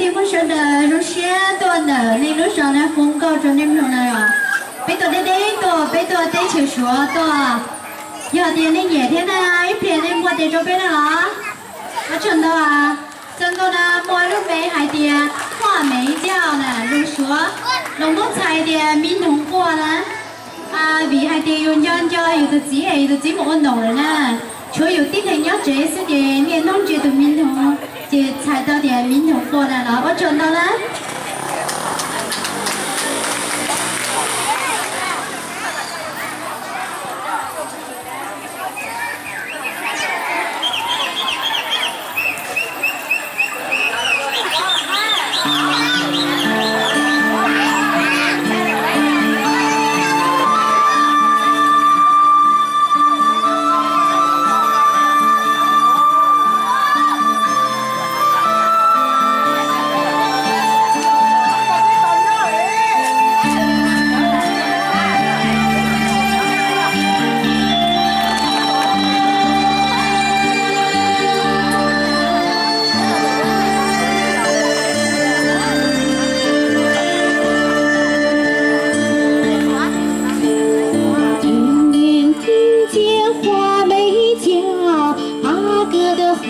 屏幕上的如线段的内容上的红高中的朋友哟，北多的那个北多的就说的，要点的夜天的一片的我的这边的啦，我真的啊，真的呢，我都没还点花梅椒呢，如说龙凤菜的闽东话呢，啊，为还点用人家有的字有的字幕弄了呢。 除有啲人要这是的，连弄这都闽通，这菜到的闽通过来了，我真的呢。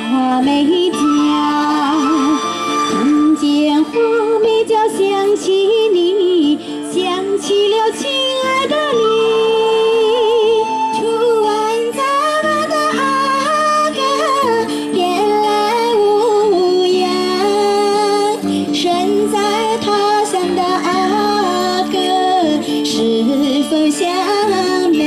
花梅椒，听见花梅椒想起你，想起了亲爱的你。出完咱们的阿哥便来无恙，身在他乡的阿哥是否想美？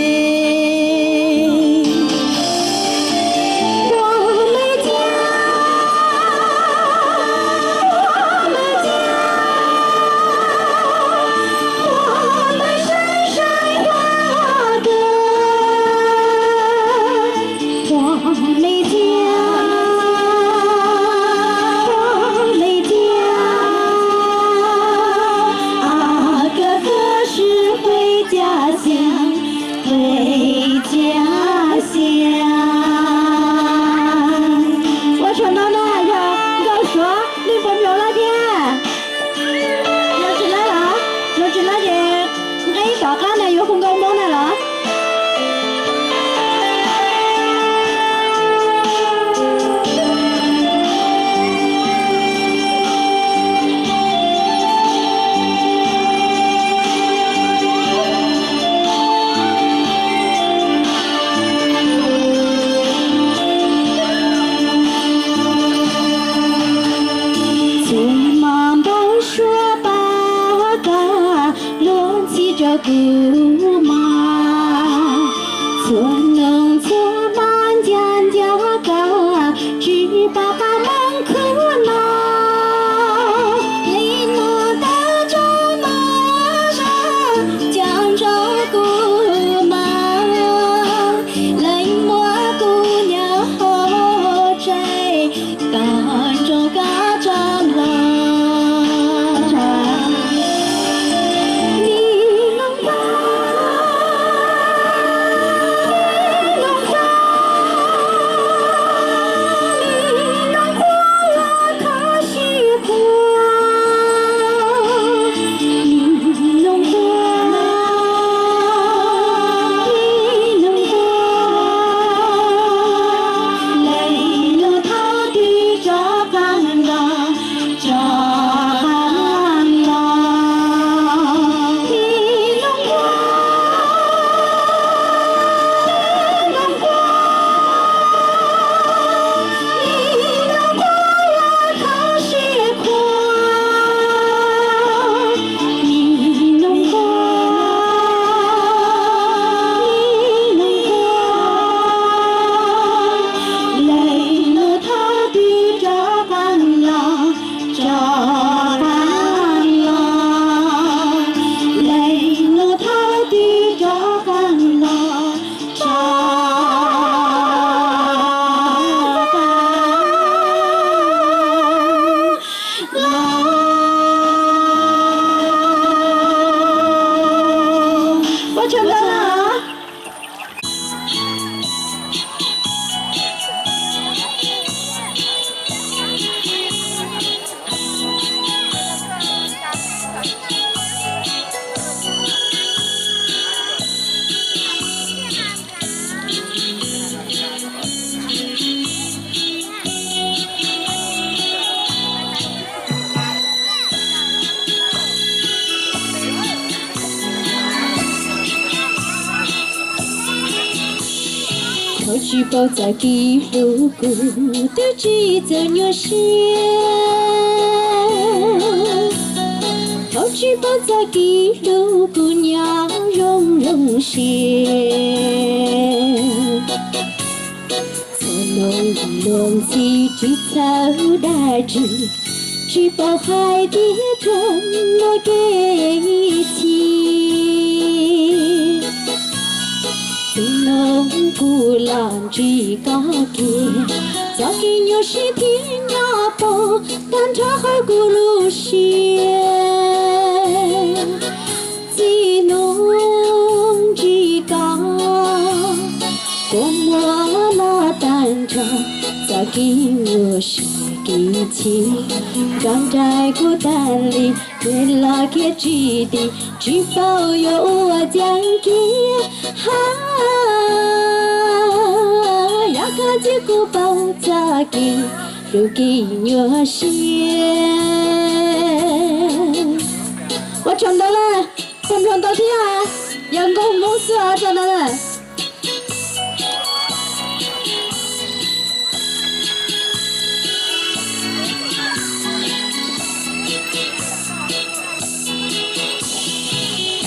这姑妈。举报在给路过的几则女线，好举报在给路过娘蓉蓉线，从农农地举草大枝，举报海的怎么给起？农古兰只高给，早给牛是天涯包，但茶好古路线，鸡农只高，过我那单车，早给牛是给钱，刚在孤单里，为了给基地，只保有我将给。呀个结果包扎给留给牛线，我唱到了，唱唱到天啊，阳光梦死啊，唱到了。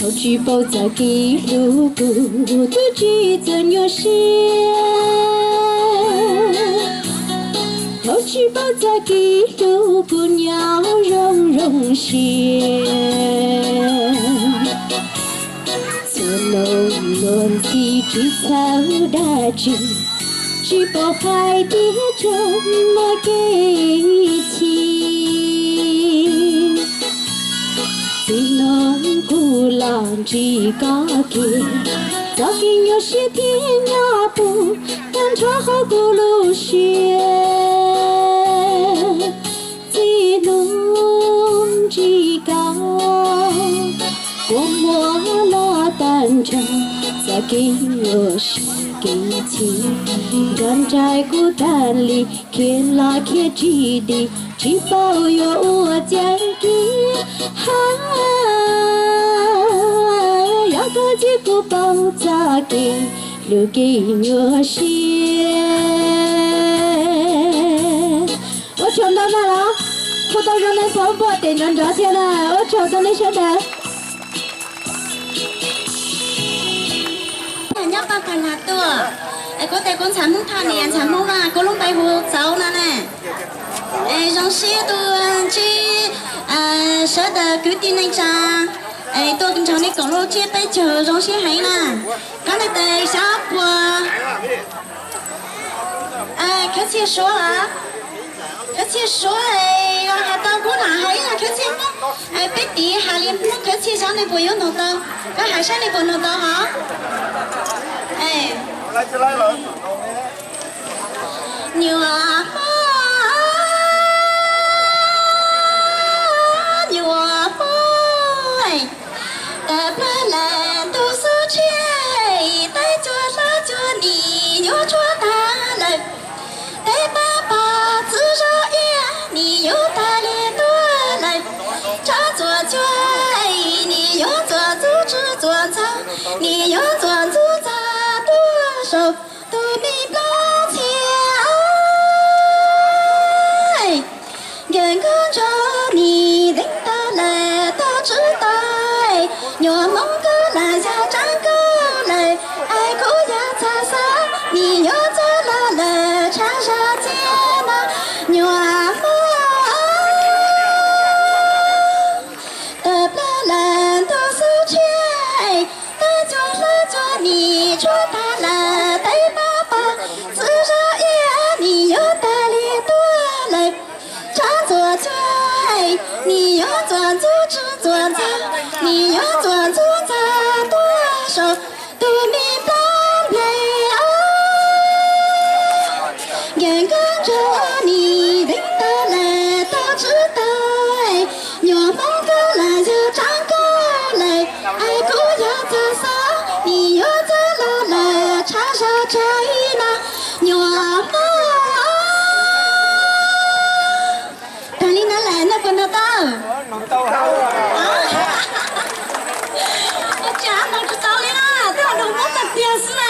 好举报在给路过的几则女线，好举报在给路过娘蓉蓉线，从农农地举草大枝，举报海的怎么给起？最农古兰只高给，早给牛是天涯步，但茶好古路线。最农只高，过我那单车，早给牛是给钱，赶在孤单里，看拉看基地，只保有我将给。呀个结果包扎给留给牛线，我唱到哪了？我到上来跑跑点张照片了，我唱到那晓得。人家把干拉多，我在工厂木他呢，厂木嘛，我弄白胡走了呢。让些都去舍得决定那张，多跟常的公路接被求让些还呢，刚才的小伙，客气说了，客气说还到过哪还呀？客气么？被敌还连不客气上的不用弄到，那还上的不弄到哈？牛啊！你要做主咋多少都没不钱，人跟着你领导来都知道，我梦过来要长过来，爱过要擦擦，你要做了来插上肩呐，我梦。你说他了，对爸爸，自说也你有道理多了，常做嘴，你要做主只做茶，你要做主茶多少都明白了，眼跟着你领导来都知道，我梦过来就长过来，爱过要擦擦。你又走了来，插上这一那牛啊！但你那来那不能到。能到啊！我家能知道了，这都没得电视啊。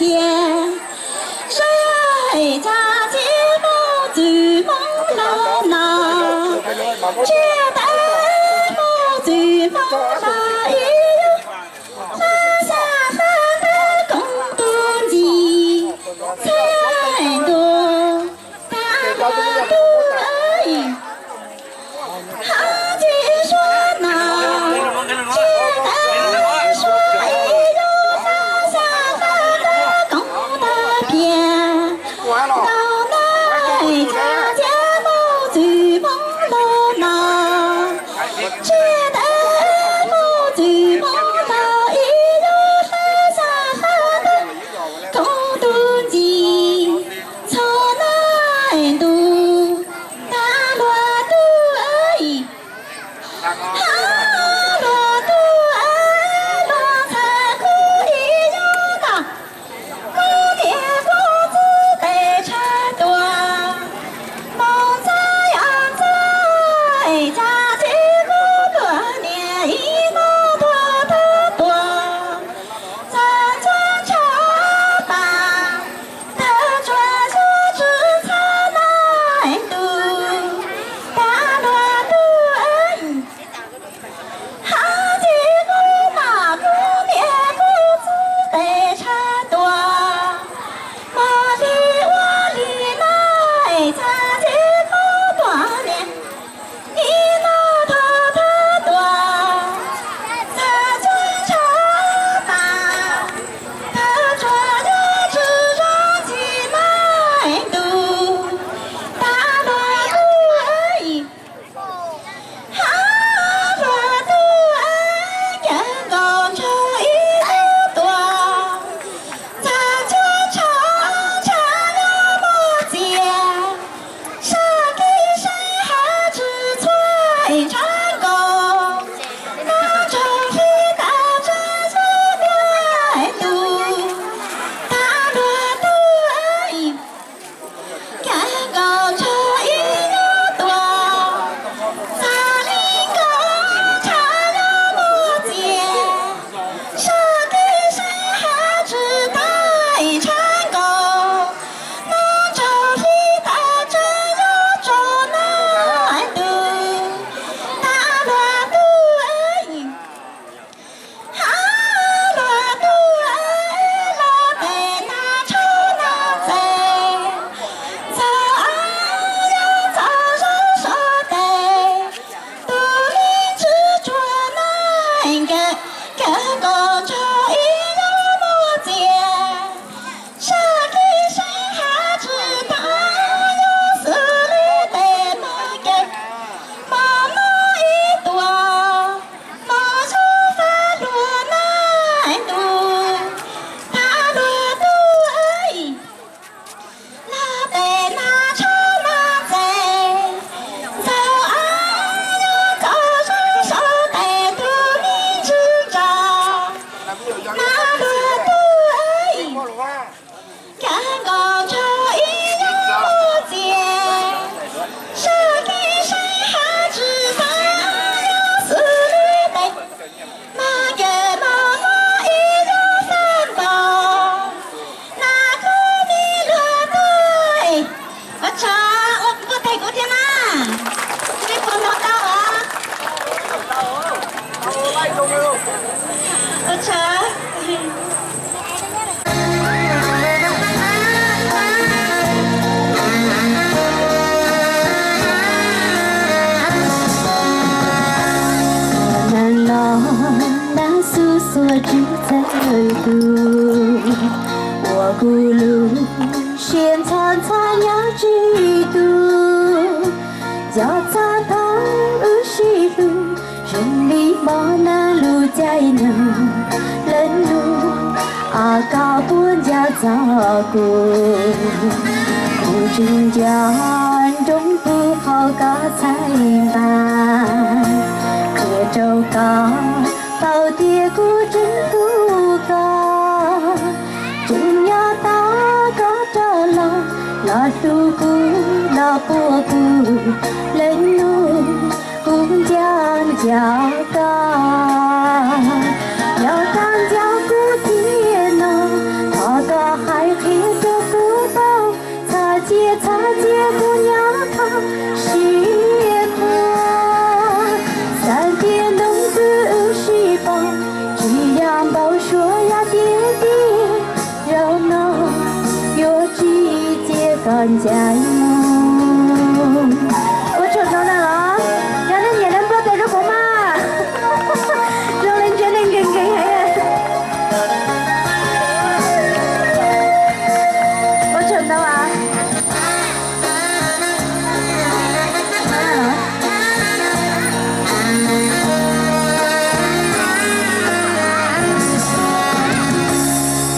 天，谁家金毛最忙了呢？这代毛最忙了哟，拉下山的公东鸡，才多大了多哎，好几说呢，这代说哎哟，拉下山的公大片，老奶家家毛最忙了呢，这代毛最忙了哎哟，拉下山的公东鸡，草奶多大乱多哎。哈罗多哎，罗才苦的哟呐，姑爹公子得柴多，梦在阳在家几个多年一毛多的多，咱家茶吧，他转下吃菜来多，大罗多哎。好几个马姑娘姑子得柴多，马里我里来咱几个多年，一脑头多，咱家茶吧，他穿着纸上起来多，大罗多哎。哈罗多哎，人工抽一箩多，咱家常常有木结，谁给谁还只催成功，那城里大真是变多，大罗多哎，人工抽一箩多。咱里工厂有木结，谁给谁还只待成功，那城里大真有种难度，大罗多哎，哈罗多哎，老得那愁那贼，早呀早上说得。独立之专难跟工厂一样木结，谁给谁还知道有实力的那个毛毛一朵，毛手翻落难度，大罗多哎。那得那愁那贼，早呀早上手得独立之长，那罗多哎，干工厂一样木结，谁给谁还知道有实力的，那个毛毛一样翻包。那个米罗对，我查我太古天啦，你碰到到啊？我查。难了，那诉说只在度。我咕噜先苍苍要知度，脚擦头西路，人力毛那路在呢，人路阿高不叫照顾，古镇家中不好搞才办，可周高到底古镇不高。真要大个着了，那独孤那波孤，人路公将叫高，要当叫古天呐，他个 con trai ôi trời nó là nó cho nên nhà em bớt tay rất của ma rồi lên trên lên kinh kinh hay ôi trời đâu à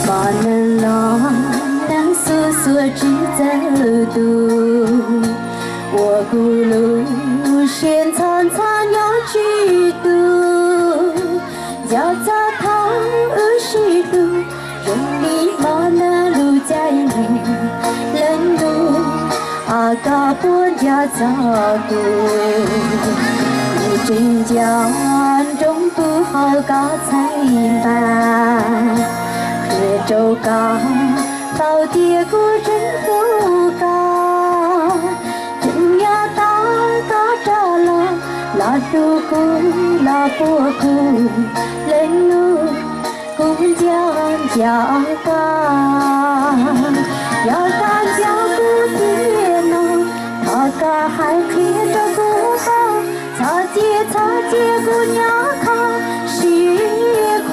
bọn nên lo đang xưa xưa chỉ giờ tu我咕噜现苍苍要去读要在他是读人力马那路在里人路阿嘎波家早读你真将中不好搞才吧越州高到底过真不高真要大高着了拉住骨拉波骨人路公将家高要干家不天喽他家还贴着骨头擦街姑娘看是苦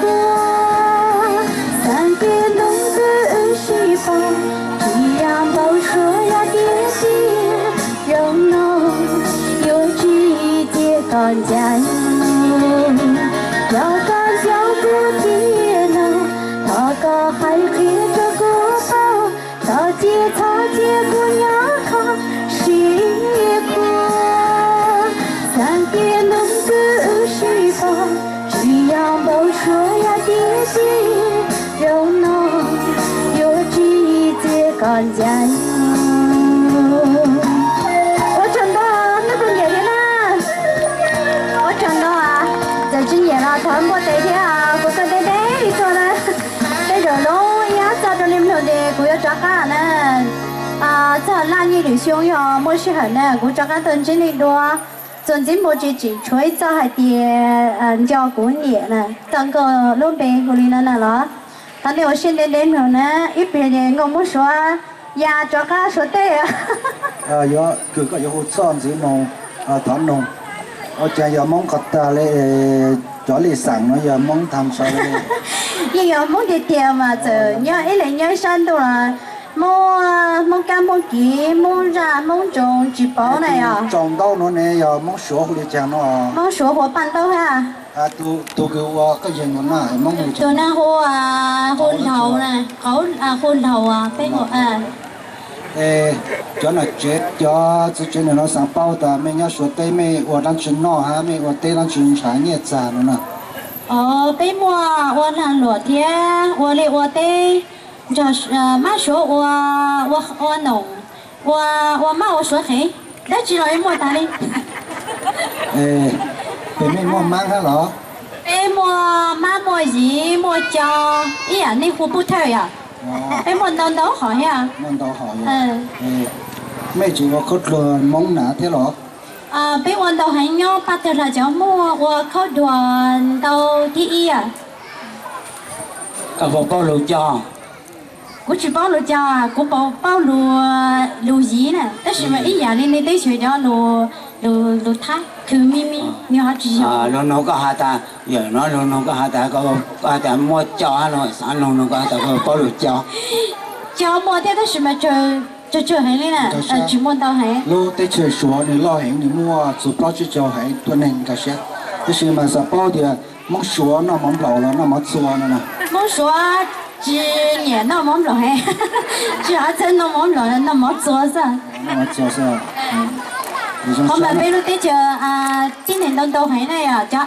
三边弄个西方这样都说呀爹爹热闹有季节干家要干小姑爹呢他家还贴着骨头擦街姑娘看是苦三边弄个西方这样都说呀爹爹热闹有季节干家我长大那个爷爷呢我长大啊在今年了他们带天啊我跟爹爹说呢在这龙呀早着你们的我要抓干呢啊这那你旅行呀没事很呢我抓干等今年多总之没这只吹早还点叫过年呢当个路边过年了了但是我现在年头呢一边的我们说呀抓干说对啊有佢個有好裝子夢談弄我就有夢覺得咧咗你神我有夢探索咧也有夢的點嘛就要一年要三多啦夢干夢記夢染夢種直播呢呀撞到我呢有夢學好你講咯夢說我辦到哈都叫我個人我嘛夢你ตัวนั้นหัวคนเฒ่านะเขาคนเฒ่าเป็นหัวcho nó chết cho chỉ cho nó sang bao ta mình nhớ số tây mình ở đang chuyển nọ ha mình ở tây đang chuyển trái nhẹ già nữa nè 被我让落天我哩我的就是妈说我弄我妈我说嘿那知道有么打哩被mình mua mang ha lọ 被我妈我姨我教哎呀你胡不透呀被我弄到好呀 mong đâu hỏi mấy chị có cốt luôn mong nã thế lọ 被我到很nhỏ把的辣椒末我靠đoàn到第一啊 có bao lô cho我只包了家我包了姨呢但是嘛一样的你得学着路他去咪咪你好知晓 nó có hai ta giờ nó có hai ta có hai ta mua cho nó sản nó có hai ta có bao lô cho 教我的但是嘛这很哩呢只摸到很 lô tới chơi số này lo hẹn này mua chụp bao chiếc cho hẹn tuần này cái xe cái gì mà sao bao thì mong số nó mong lẩu là nó mong chua nữa nè 我说只年那么老嘿只要真那么老那么做噻 nó mong chua sao 我们比如对着今年都很那呀叫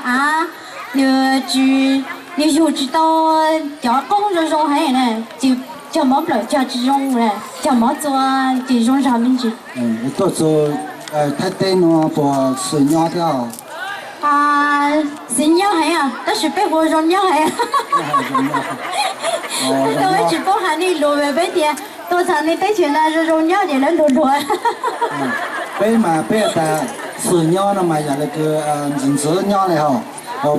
你就知道叫工作中很呢就叫么不了叫这种嘞叫么做这种上面去到时候太对nó bỏ水nhỏ theo 是鸟很呀但是被火中鸟很呀都会直播喊你录về tiền tôi thằng này tới chuyện là rồi nhau để nó lùi lùi bây mà bây ta sử nhỏ nó mà giờ là cái chính sử nhỏ này hả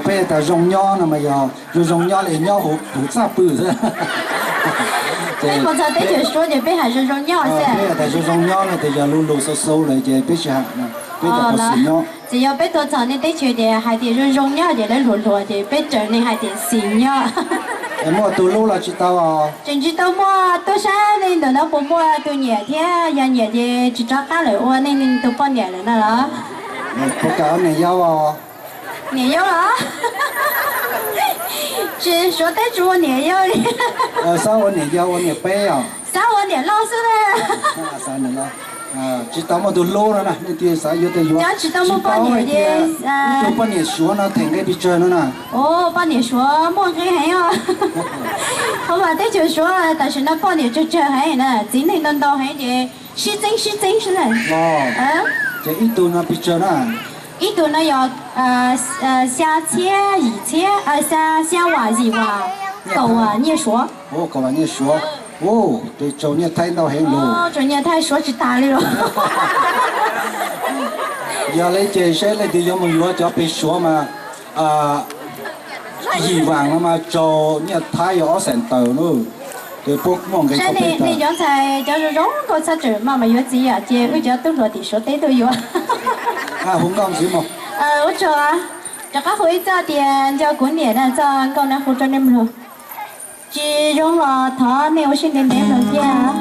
bây ta rong nhỏ nó mà giờ rồi rong nhỏ này nhỏ hụt hụt sao bự thế 哎，我操，得就说就被还是说鸟噻。对，但是从鸟呢，就叫路路收来就必须喊，别的不是鸟。只要被多长的得觉得还得是容鸟的来路路的，被整的还得新鸟。哎，我都路了知道啊。真知道么？多少人都那不么都年天要年的只找大了，我那都半年了那了。不搞你要啊。年药了。只说得住我年药的。3我年要我年背啊。3我年老师了。3年了。知道么都老了呢，那点啥有的用。知道么半年的都半年说呢，停给别转了呢。哦，半年说莫黑黑啊。好吧，得就说，但是那半年就这黑呢，今天能到黑的，是真是呢。哦。这一吨呢别转了。一吨呢要下千下万1万，够啊！你说？哦，够啊！你说。哦，这周年太闹很了。哦，周年太说是大的了。要来这些来的有没有叫别说嘛？1万了嘛，周年太要成头了，对不？忙给是你刚才就是容个才这妈妈有自己啊，这我家都落地说的都有。红钢是么？我说啊，这个会早点叫过年了，早搞那服装的么？只用了他没有训练的东西啊。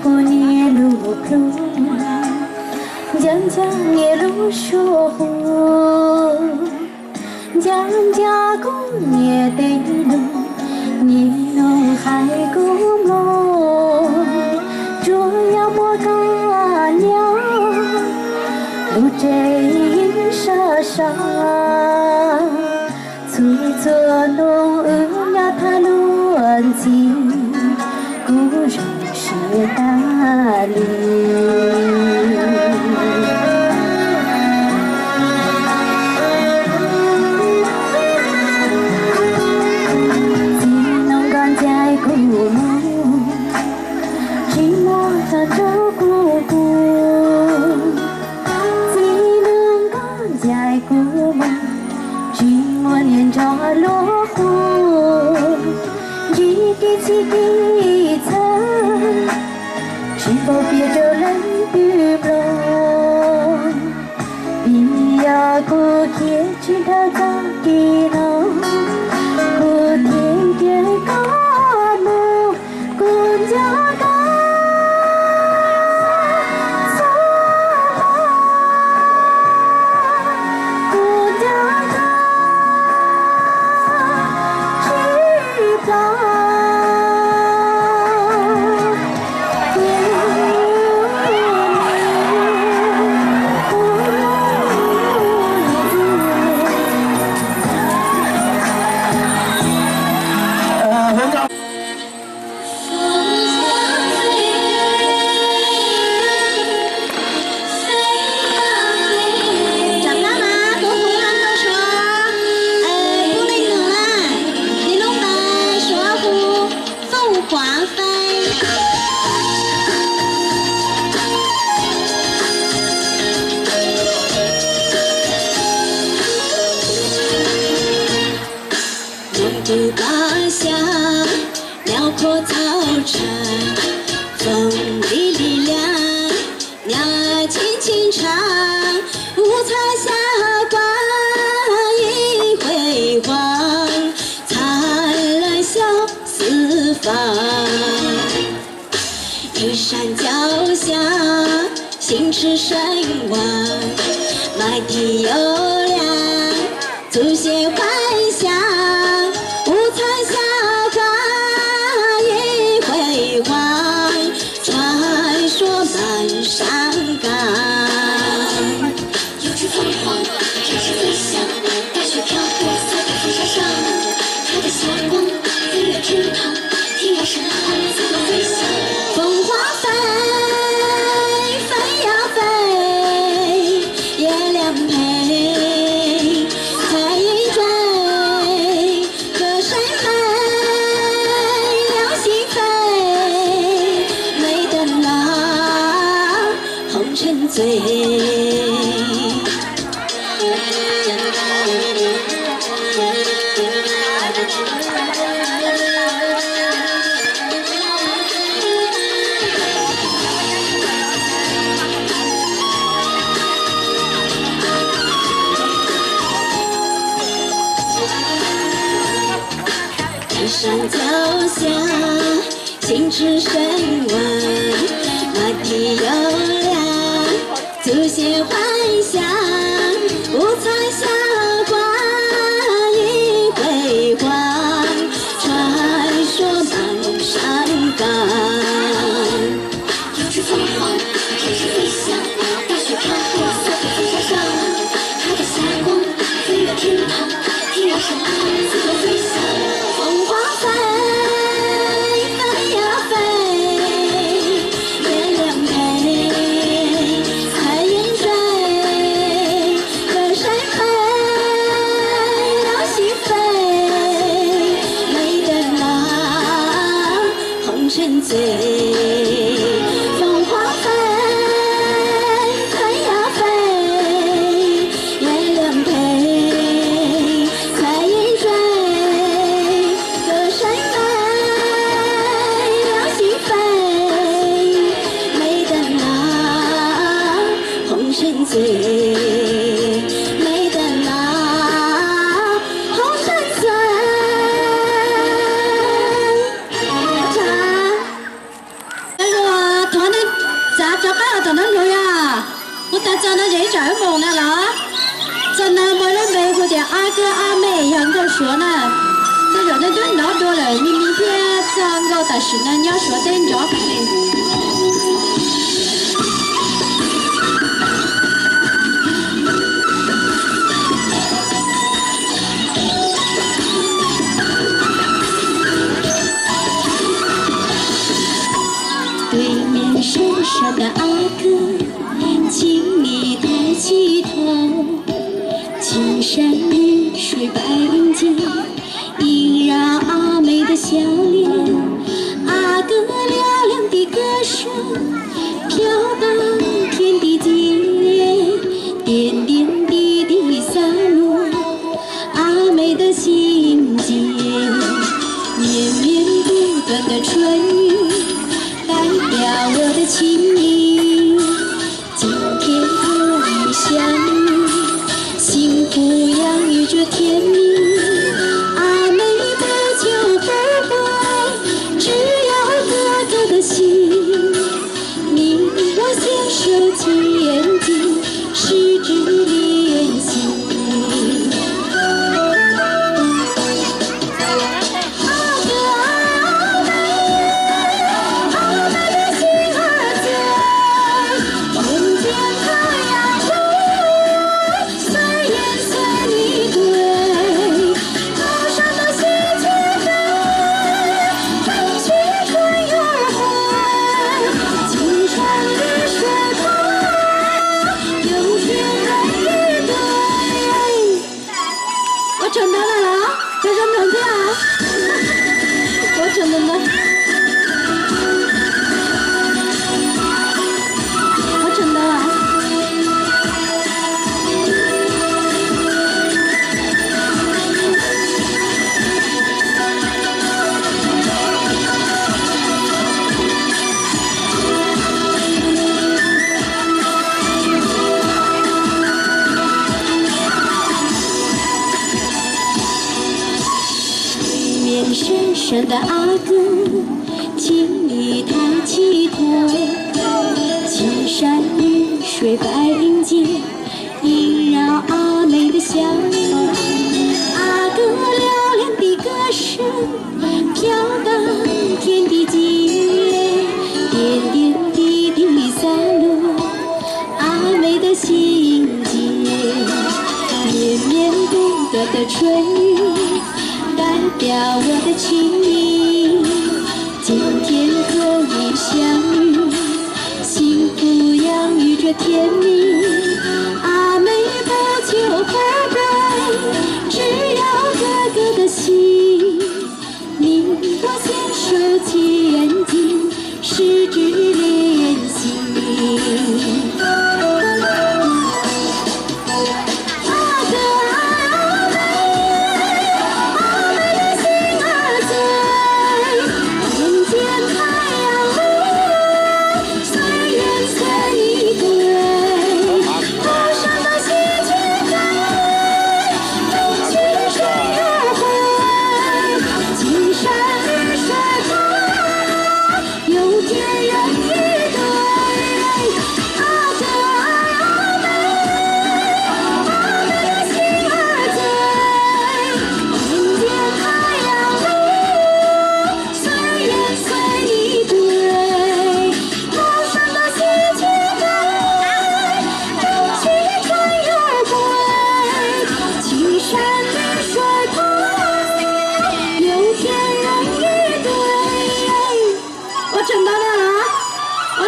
过年路路，将年路说好，将过年的路，年路还过梦，这样么个娘，路这阴沙沙，粗粗弄呀他乱情，故人。是大理，只能赶在古路，只能赶着姑姑，只能赶在古路，只我念着落户，一地起地层。只不别着人不落，比呀个天气它咋地呢？个天天干么？个家干啥？个家干知道。不高下，辽阔草场，风里力量，鸟儿轻轻唱，五彩霞光映辉煌，灿烂笑四方。玉山脚下，心驰神往，麦田优良，祖先幻想。五彩霞光映辉煌，传说满山岗。有只凤凰展翅飞翔，大雪飘过，洒在风沙上。它的霞光飞越池塘，醉。天上脚下，心驰神往，马蹄悠扬，祖先幻想，五彩霞光映辉煌，传说满山岗。有只凤凰，天是飞翔，大雪飘过色风沙上，它的霞光飞越天堂，天要神光自由飞翔。凤凰飞，飞呀飞，月亮陪，彩云追，歌声飞，流星飞，美的郎，红尘醉。凤凰飞，飞呀飞，月亮陪，彩云追。歌声飞，流星飞，美的郎，红尘醉，美的郎，红尘醉。团的咋着还要等人流呀？我大家呢也找梦了啦，真的没人背过的阿哥阿妹两个说呢，这有的就老多了，你明天这个但是呢你要说等着看。对面山上的阿哥，请你抬起头，青山绿水白云间，萦绕阿妹的笑脸。阿哥嘹亮的歌声飘荡天地间，点点滴滴洒落阿妹的心间，绵绵不断的春雨代表我的情意。今天和你相遇，幸福洋溢着甜蜜。阿妹不求不会，只要哥哥的心。你我牵手牵紧，十指连心。我承担了啦，这是明天啊，我承担了，我承担了。山上的阿哥，请你抬起头，青山绿水白云间，萦绕阿妹的笑脸。阿哥嘹亮的歌声飘荡天地间，点点滴滴洒落阿妹的心间，绵绵不断的春雨代表我的情意。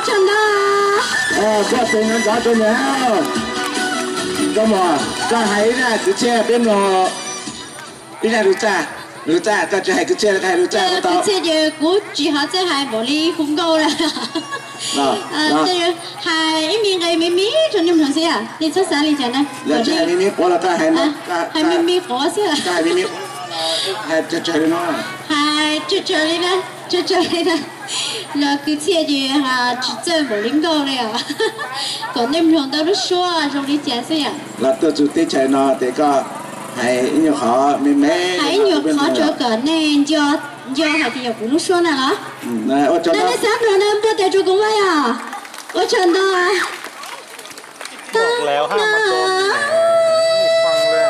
真的。có tiền anh có tôi nhớ có mà ra hãy ra cứ che bên nó đi raรู้จักก็จะให้cứ che làรู้จักก็ต่อ 这就估计下这还无哩红高了。这就还一米个咪咪，就你们同学啊，你出啥里讲呢？ แล้วจะให้มิมิพอแล้วก็ให้น้องก็ 还咪咪活是吧？ ก็ให้มิมิให้จะเจอน้อง 还这里呢，这里呢，那个这就哈只挣无零高了呀。còn你们同都说啊，说你讲是呀。 แล้วตัวจุดที่ใช้น้องแต่ก็ให้ยิ่งขอไม่แม่ 还有好这个呢，就还得要不用说呢了。 นะว่าจะ 那那三个呢，不要带着公安呀，我真的。 บอกแล้วห้ามมาโดนแหมไม่ฟังเลย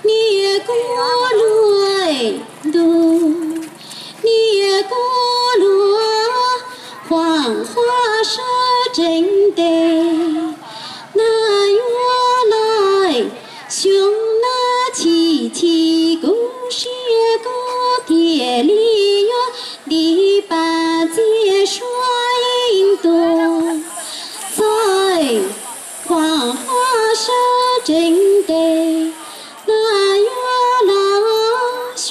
你过来多，你过来黄花是真的，那原来熊那七七故事故铁里哟，篱笆结双银多，在黄花是真的。 那原来熊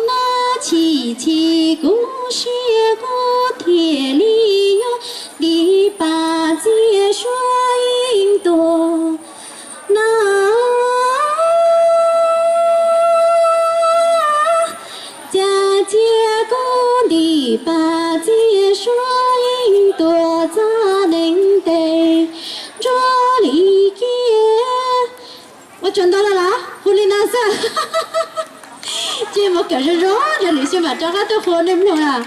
那七七故事故铁里哟，篱笆结双银多，那家结故篱笆结双银多，咋能得这里见？ 我赚到了啦！狐狸男生，这么可是rõ，这里先把这个都喝你们了。